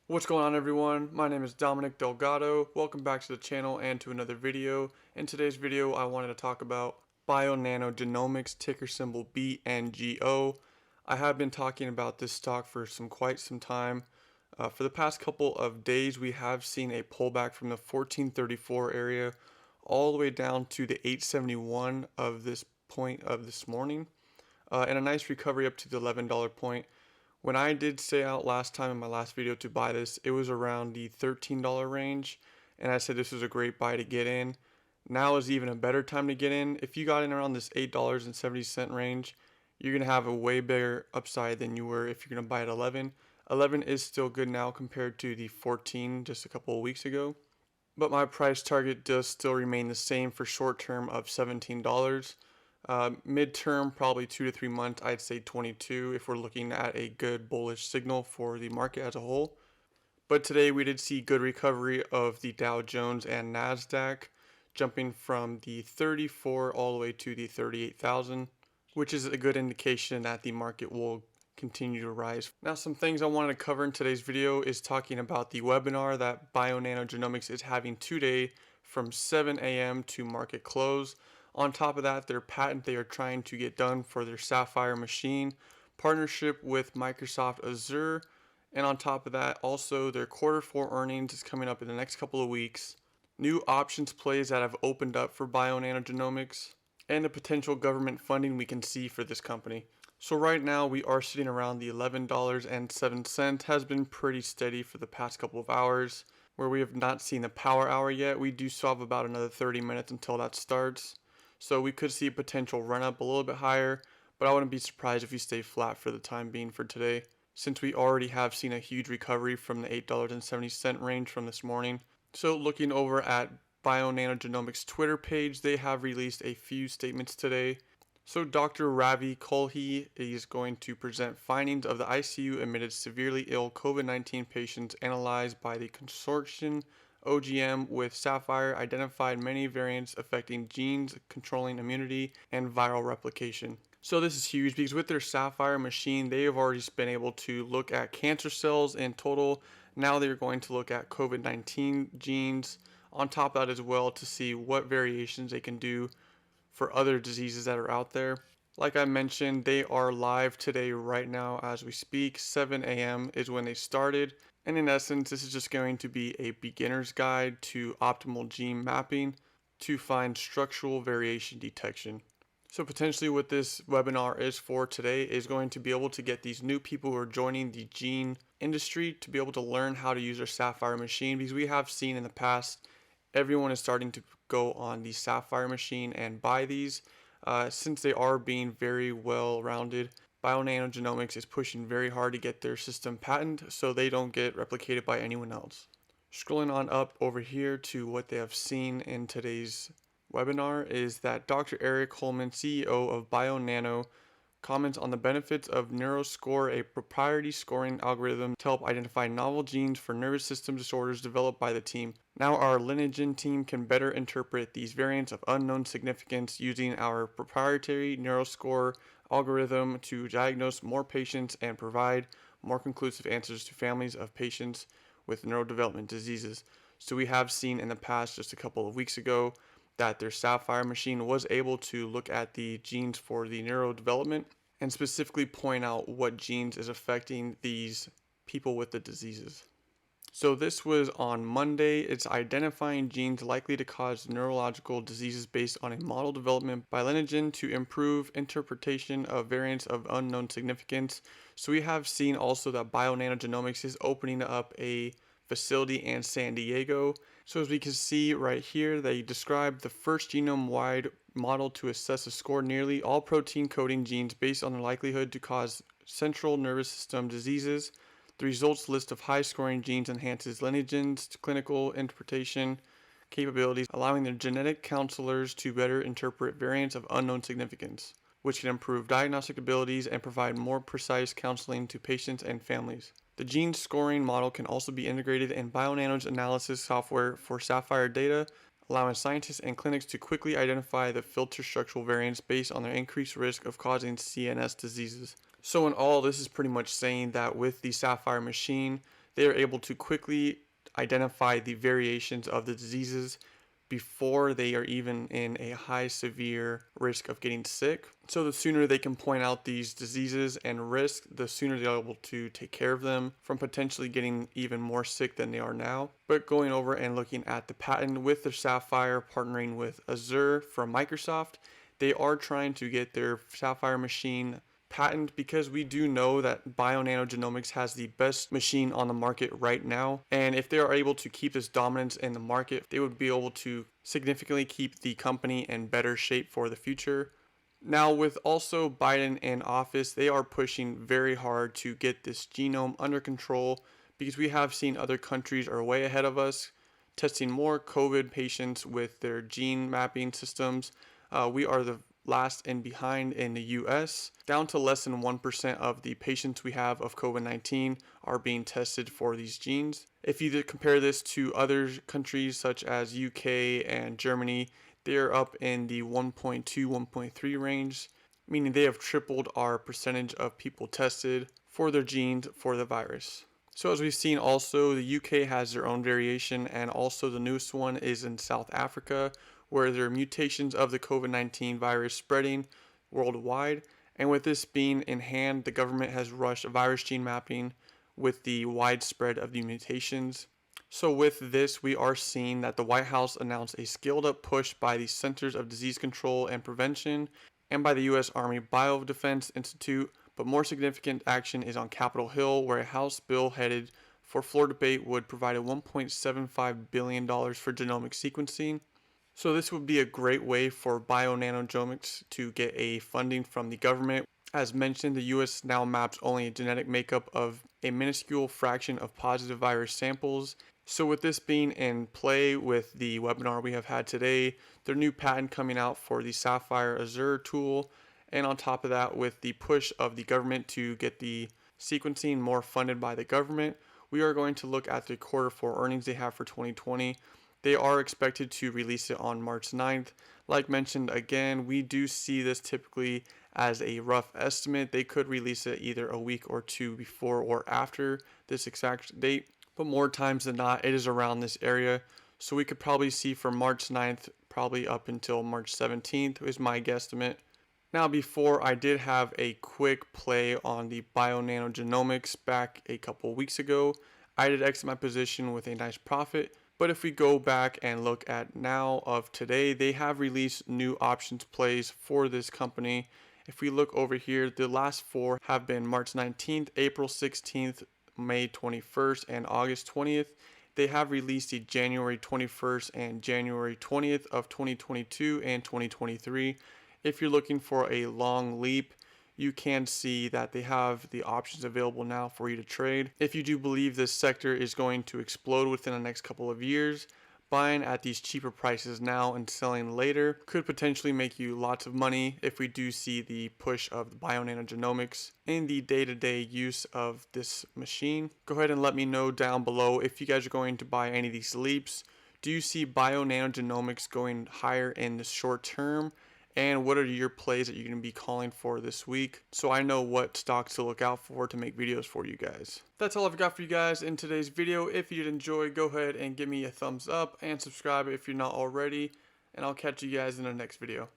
What's going on, everyone? My name is Dominic Delgado. Welcome back to the channel and to another video. In today's video I wanted to talk about BNGO, ticker symbol BNGO. I have been talking about this stock for quite some time. For the past couple of days we have seen a pullback from the 1434 area all the way down to the 871 of this point of this morning, and a nice recovery up to the $11 point. When I did say out last time in my last video to buy this, it was around the $13 range, and I said this was a great buy to get in. Now is even a better time to get in. If you got in around this $8.70 range, you're going to have a way bigger upside than you were if you're going to buy at 11. 11 is still good now compared to the 14 just a couple of weeks ago. But my price target does still remain the same for short term of $17. Midterm, probably 2 to 3 months, I'd say 22 if we're looking at a good bullish signal for the market as a whole. But today we did see good recovery of the Dow Jones and NASDAQ, jumping from the 34 all the way to the 38,000, which is a good indication that the market will continue to rise. Now, some things I wanted to cover in today's video is talking about the webinar that BioNanogenomics is having today from 7 a.m. to market close. On top of that, their patent they are trying to get done for their Sapphire machine, partnership with Microsoft Azure, and on top of that, also their Q4 earnings is coming up in the next couple of weeks. New options plays that have opened up for BioNanogenomics, and the potential government funding we can see for this company. So right now we are sitting around the $11.07, has been pretty steady for the past couple of hours, where we have not seen the power hour yet. We do still have about another 30 minutes until that starts. So we could see a potential run up a little bit higher, but I wouldn't be surprised if we stay flat for the time being for today, since we already have seen a huge recovery from the $8.70 range from this morning. So looking over at BioNanogenomics' Twitter page, they have released a few statements today. So Dr. Ravi Kolhi is going to present findings of the ICU admitted severely ill COVID-19 patients analyzed by the consortium OGM with Sapphire identified many variants affecting genes controlling immunity and viral replication. So this is huge because with their Sapphire machine, they have already been able to look at cancer cells in total. Now they're going to look at COVID-19 genes on top of that as well to see what variations they can do for other diseases that are out there. Like I mentioned, they are live today right now as we speak. 7 a.m. is when they started. And in essence, this is just going to be a beginner's guide to optimal gene mapping to find structural variation detection. So potentially what this webinar is for today is going to be able to get these new people who are joining the gene industry to be able to learn how to use their Sapphire machine, because we have seen in the past everyone is starting to go on the Sapphire machine and buy these since they are being very well rounded. BioNanogenomics is pushing very hard to get their system patented so they don't get replicated by anyone else. Scrolling on up over here to what they have seen in today's webinar is that Dr. Eric Holman, CEO of BioNano, comments on the benefits of NeuroScore, a proprietary scoring algorithm to help identify novel genes for nervous system disorders developed by the team. Now our Lineagen team can better interpret these variants of unknown significance using our proprietary NeuroScore algorithm to diagnose more patients and provide more conclusive answers to families of patients with neurodevelopment diseases. So we have seen in the past, just a couple of weeks ago, that their Sapphire machine was able to look at the genes for the neurodevelopment and specifically point out what genes is affecting these people with the diseases. So this was on Monday. It's identifying genes likely to cause neurological diseases based on a model development by Lineagen to improve interpretation of variants of unknown significance. So we have seen also that BioNanogenomics is opening up a facility in San Diego. So as we can see right here, they describe the first genome-wide model to assess a score nearly all protein coding genes based on their likelihood to cause central nervous system diseases. The results list of high-scoring genes enhances Lineagen's clinical interpretation capabilities, allowing their genetic counselors to better interpret variants of unknown significance, which can improve diagnostic abilities and provide more precise counseling to patients and families. The gene scoring model can also be integrated in BioNano's analysis software for Sapphire data, allowing scientists and clinics to quickly identify the filter structural variants based on their increased risk of causing CNS diseases. So in all, this is pretty much saying that with the Sapphire machine, they are able to quickly identify the variations of the diseases before they are even in a high severe risk of getting sick. So the sooner they can point out these diseases and risk, the sooner they're able to take care of them from potentially getting even more sick than they are now. But going over and looking at the patent with their Sapphire partnering with Azure from Microsoft, they are trying to get their Sapphire machine patent because we do know that BioNanogenomics has the best machine on the market right now, and if they are able to keep this dominance in the market, they would be able to significantly keep the company in better shape for the future. Now, with also Biden in office, they are pushing very hard to get this genome under control because we have seen other countries are way ahead of us, testing more COVID patients with their gene mapping systems. We are the last and behind in the US, down to less than 1% of the patients we have of COVID-19 are being tested for these genes. If you compare this to other countries such as UK and Germany, they're up in the 1.2, 1.3 range, meaning they have tripled our percentage of people tested for their genes for the virus. So as we've seen also, the UK has their own variation, and also the newest one is in South Africa, where there are mutations of the COVID-19 virus spreading worldwide. And with this being in hand, the government has rushed virus gene mapping with the widespread of the mutations. So with this, we are seeing that the White House announced a scaled up push by the Centers of Disease Control and Prevention and by the U.S. Army Biodefense Institute, but more significant action is on Capitol Hill, where a House bill headed for floor debate would provide $1.75 billion for genomic sequencing. So this would be a great way for BioNanogenomics to get a funding from the government. As mentioned, the US now maps only a genetic makeup of a minuscule fraction of positive virus samples. So with this being in play with the webinar we have had today, their new patent coming out for the Sapphire Azure tool, and on top of that with the push of the government to get the sequencing more funded by the government, we are going to look at the quarter four earnings they have for 2020. They are expected to release it on March 9th. Like mentioned again, we do see this typically as a rough estimate. They could release it either a week or two before or after this exact date, but more times than not, it is around this area. So we could probably see from March 9th, probably up until March 17th is my guesstimate. Now, before I did have a quick play on the BioNanogenomics back a couple weeks ago. I did exit my position with a nice profit. But if we go back and look at now of today, they have released new options plays for this company. If we look over here, the last four have been March 19th, April 16th, May 21st, and August 20th. They have released the January 21st and January 20th of 2022 and 2023. If you're looking for a long leap, you can see that they have the options available now for you to trade. If you do believe this sector is going to explode within the next couple of years, buying at these cheaper prices now and selling later could potentially make you lots of money if we do see the push of the BioNanogenomics in the day-to-day use of this machine. Go ahead and let me know down below if you guys are going to buy any of these leaps. Do you see BioNanogenomics going higher in the short term? And what are your plays that you're going to be calling for this week, so I know what stocks to look out for to make videos for you guys. That's all I've got for you guys in today's video. If you did enjoy, go ahead and give me a thumbs up and subscribe if you're not already, and I'll catch you guys in the next video.